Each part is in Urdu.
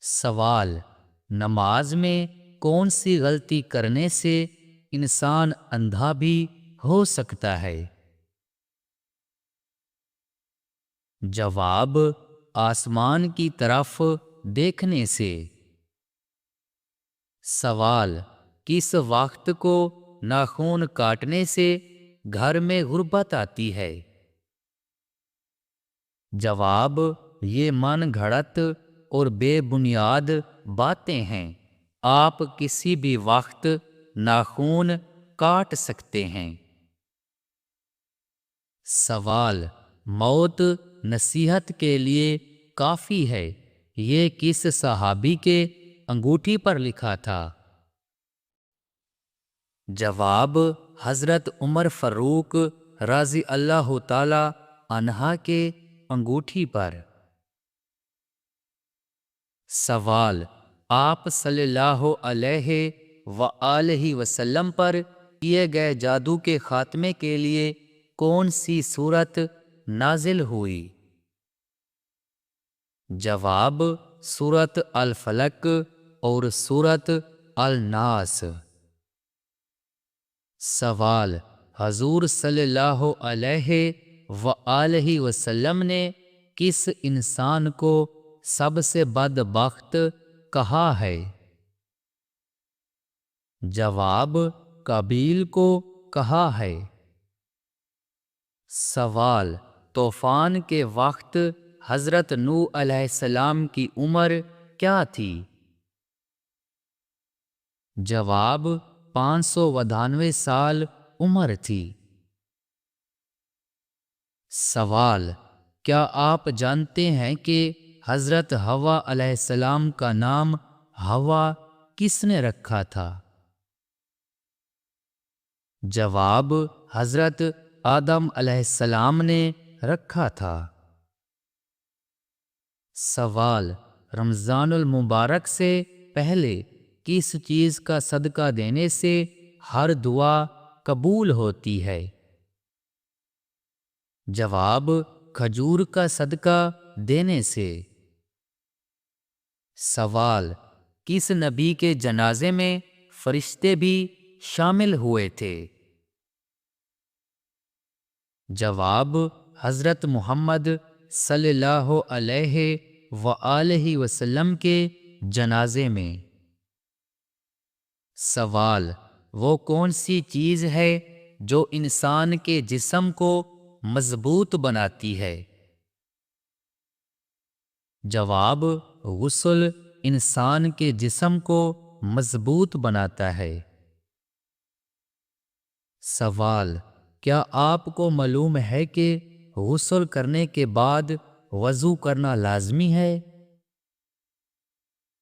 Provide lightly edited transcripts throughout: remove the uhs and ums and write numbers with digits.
سوال: نماز میں کون سی غلطی کرنے سے انسان اندھا بھی ہو سکتا ہے؟ جواب: آسمان کی طرف دیکھنے سے۔ سوال: کس وقت کو ناخن کاٹنے سے گھر میں غربت آتی ہے؟ جواب: یہ من گھڑت اور بے بنیاد باتیں ہیں۔ آپ کسی بھی وقت ناخن کاٹ سکتے ہیں۔ سوال: موت نصیحت کے لیے کافی ہے، یہ کس صحابی کے انگوٹھی پر لکھا تھا؟ جواب: حضرت عمر فاروق رضی اللہ تعالی عنہ کے انگوٹھی پر۔ سوال: آپ صلی اللہ علیہ وآلہ وسلم پر کیے گئے جادو کے خاتمے کے لیے کون سی سورت نازل ہوئی؟ جواب: سورت الفلق اور سورت الناس۔ سوال: حضور صلی اللہ علیہ وآلہ وسلم نے کس انسان کو سب سے بدبخت کہا ہے؟ جواب: قابیل کو کہا ہے۔ سوال: طوفان کے وقت حضرت نوح علیہ السلام کی عمر کیا تھی؟ جواب: 592 سال عمر تھی۔ سوال: کیا آپ جانتے ہیں کہ حضرت حوا علیہ السلام کا نام حوا کس نے رکھا تھا؟ جواب: حضرت آدم علیہ السلام نے رکھا تھا۔ سوال: رمضان المبارک سے پہلے کس چیز کا صدقہ دینے سے ہر دعا قبول ہوتی ہے؟ جواب: کھجور کا صدقہ دینے سے۔ سوال: کس نبی کے جنازے میں فرشتے بھی شامل ہوئے تھے؟ جواب: حضرت محمد صلی اللہ علیہ وآلہ وسلم کے جنازے میں۔ سوال: وہ کون سی چیز ہے جو انسان کے جسم کو مضبوط بناتی ہے؟ جواب: غسل انسان کے جسم کو مضبوط بناتا ہے۔ سوال: کیا آپ کو معلوم ہے کہ غسل کرنے کے بعد وضو کرنا لازمی ہے؟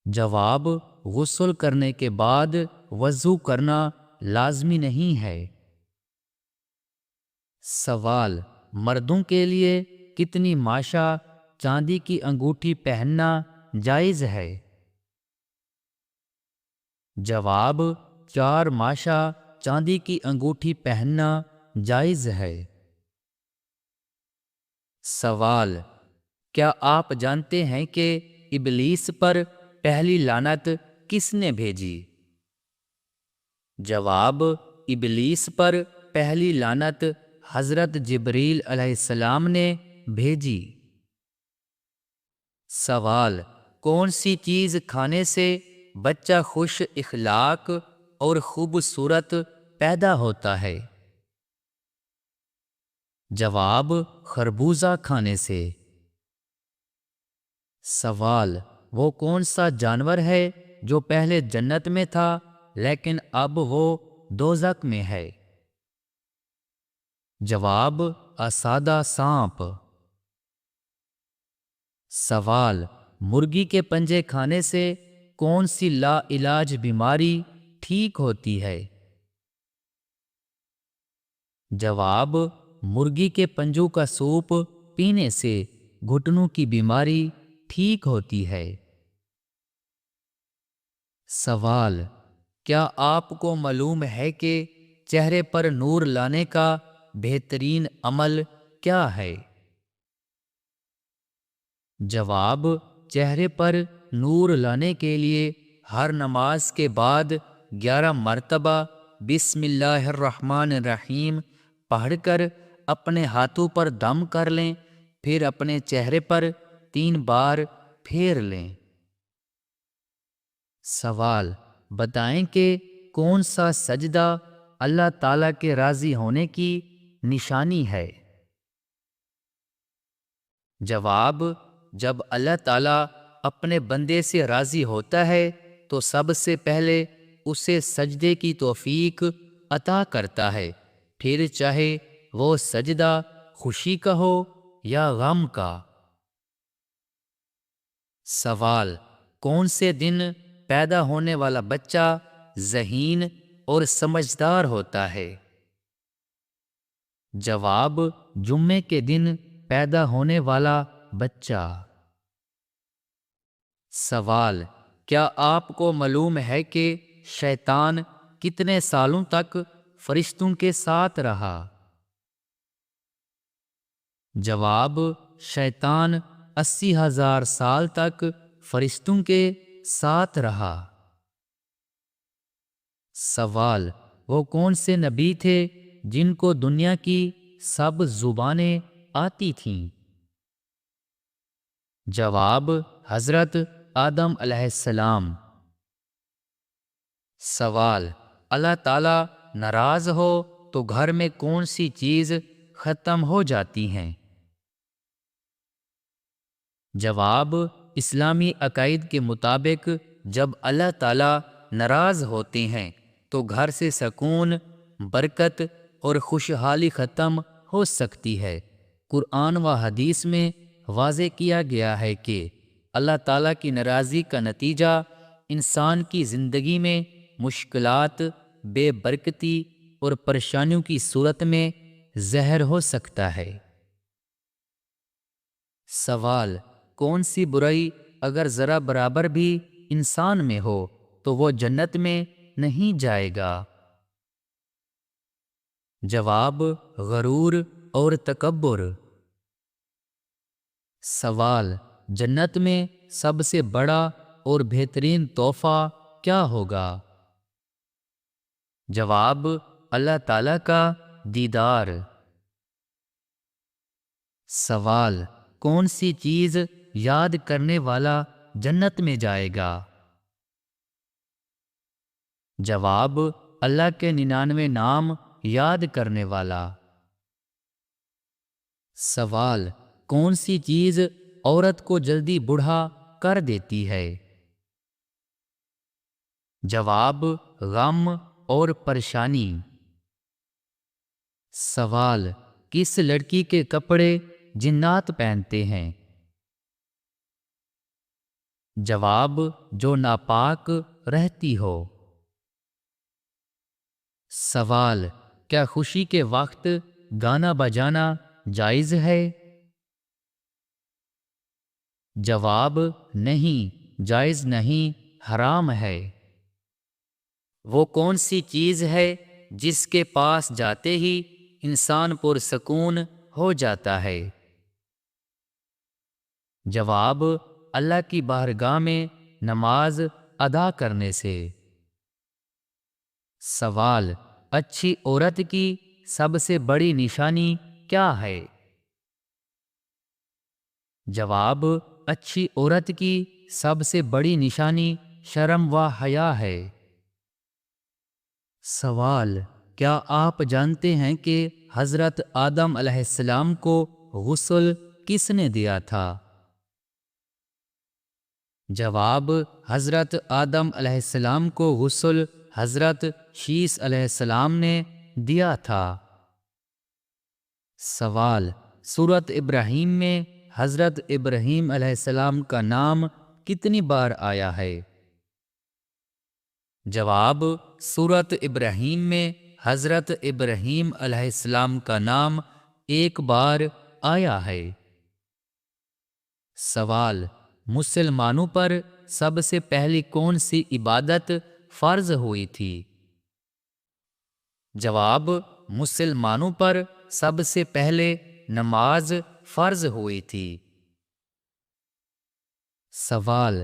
جواب: غسل کرنے کے بعد وضو کرنا لازمی نہیں ہے۔ سوال: مردوں کے لیے کتنی ماشا چاندی کی انگوٹھی پہننا جائز ہے؟ جواب: 4 ماشا چاندی کی انگوٹھی پہننا جائز ہے۔ سوال: کیا آپ جانتے ہیں کہ ابلیس پر پہلی لعنت کس نے بھیجی؟ جواب: ابلیس پر پہلی لعنت حضرت جبریل علیہ السلام نے بھیجی۔ سوال: کون سی چیز کھانے سے بچہ خوش اخلاق اور خوبصورت پیدا ہوتا ہے؟ جواب: خربوزہ کھانے سے۔ سوال: وہ کون سا جانور ہے جو پہلے جنت میں تھا لیکن اب وہ دوزخ میں ہے؟ جواب: اسادہ سانپ۔ سوال: مرغی کے پنجے کھانے سے کون سی لا علاج بیماری ٹھیک ہوتی ہے؟ جواب: مرغی کے پنجوں کا سوپ پینے سے گھٹنوں کی بیماری ٹھیک ہوتی ہے۔ سوال: کیا آپ کو معلوم ہے کہ چہرے پر نور لانے کا بہترین عمل کیا ہے؟ جواب: چہرے پر نور لانے کے لیے ہر نماز کے بعد 11 مرتبہ بسم اللہ الرحمن الرحیم پڑھ کر اپنے ہاتھوں پر دم کر لیں، پھر اپنے چہرے پر 3 بار پھیر لیں۔ سوال: بتائیں کہ کون سا سجدہ اللہ تعالیٰ کے راضی ہونے کی نشانی ہے؟ جواب: جب اللہ تعالیٰ اپنے بندے سے راضی ہوتا ہے تو سب سے پہلے اسے سجدے کی توفیق عطا کرتا ہے، پھر چاہے وہ سجدہ خوشی کا ہو یا غم کا۔ سوال: کون سے دن پیدا ہونے والا بچہ ذہین اور سمجھدار ہوتا ہے؟ جواب: جمعے کے دن پیدا ہونے والا بچہ۔ سوال: کیا آپ کو معلوم ہے کہ شیطان کتنے سالوں تک فرشتوں کے ساتھ رہا؟ جواب: شیطان 80,000 سال تک فرشتوں کے ساتھ رہا۔ سوال: وہ کون سے نبی تھے جن کو دنیا کی سب زبانیں آتی تھیں؟ جواب: حضرت آدم علیہ السلام۔ سوال: اللہ تعالیٰ ناراض ہو تو گھر میں کون سی چیز ختم ہو جاتی ہیں؟ جواب: اسلامی عقائد کے مطابق جب اللہ تعالیٰ ناراض ہوتے ہیں تو گھر سے سکون، برکت اور خوشحالی ختم ہو سکتی ہے۔ قرآن و حدیث میں واضح کیا گیا ہے کہ اللہ تعالیٰ کی ناراضی کا نتیجہ انسان کی زندگی میں مشکلات، بے برکتی اور پریشانیوں کی صورت میں زہر ہو سکتا ہے۔ سوال: کون سی برائی اگر ذرا برابر بھی انسان میں ہو تو وہ جنت میں نہیں جائے گا؟ جواب: غرور اور تکبر۔ سوال: جنت میں سب سے بڑا اور بہترین تحفہ کیا ہوگا؟ جواب: اللہ تعالیٰ کا دیدار۔ سوال: کون سی چیز یاد کرنے والا جنت میں جائے گا؟ جواب: اللہ کے 99 نام یاد کرنے والا۔ سوال: کون سی چیز عورت کو جلدی بوڑھا کر دیتی ہے؟ جواب: غم اور پریشانی۔ سوال: کس لڑکی کے کپڑے جنات پہنتے ہیں؟ جواب: جو ناپاک رہتی ہو۔ سوال: کیا خوشی کے وقت گانا بجانا جائز ہے؟ جواب: نہیں، جائز نہیں، حرام ہے۔ وہ کون سی چیز ہے جس کے پاس جاتے ہی انسان پرسکون ہو جاتا ہے؟ جواب: اللہ کی بارگاہ میں نماز ادا کرنے سے۔ سوال: اچھی عورت کی سب سے بڑی نشانی کیا ہے؟ جواب: اچھی عورت کی سب سے بڑی نشانی شرم و حیا ہے۔ سوال: کیا آپ جانتے ہیں کہ حضرت آدم علیہ السلام کو غسل کس نے دیا تھا؟ جواب: حضرت آدم علیہ السلام کو غسل حضرت شیس علیہ السلام نے دیا تھا۔ سوال: سورۃ ابراہیم میں حضرت ابراہیم علیہ السلام کا نام کتنی بار آیا ہے؟ جواب: سورۃ ابراہیم میں حضرت ابراہیم علیہ السلام کا نام 1 بار آیا ہے۔ سوال: مسلمانوں پر سب سے پہلی کون سی عبادت فرض ہوئی تھی؟ جواب: مسلمانوں پر سب سے پہلے نماز فرض ہوئی تھی۔ سوال: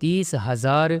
30,000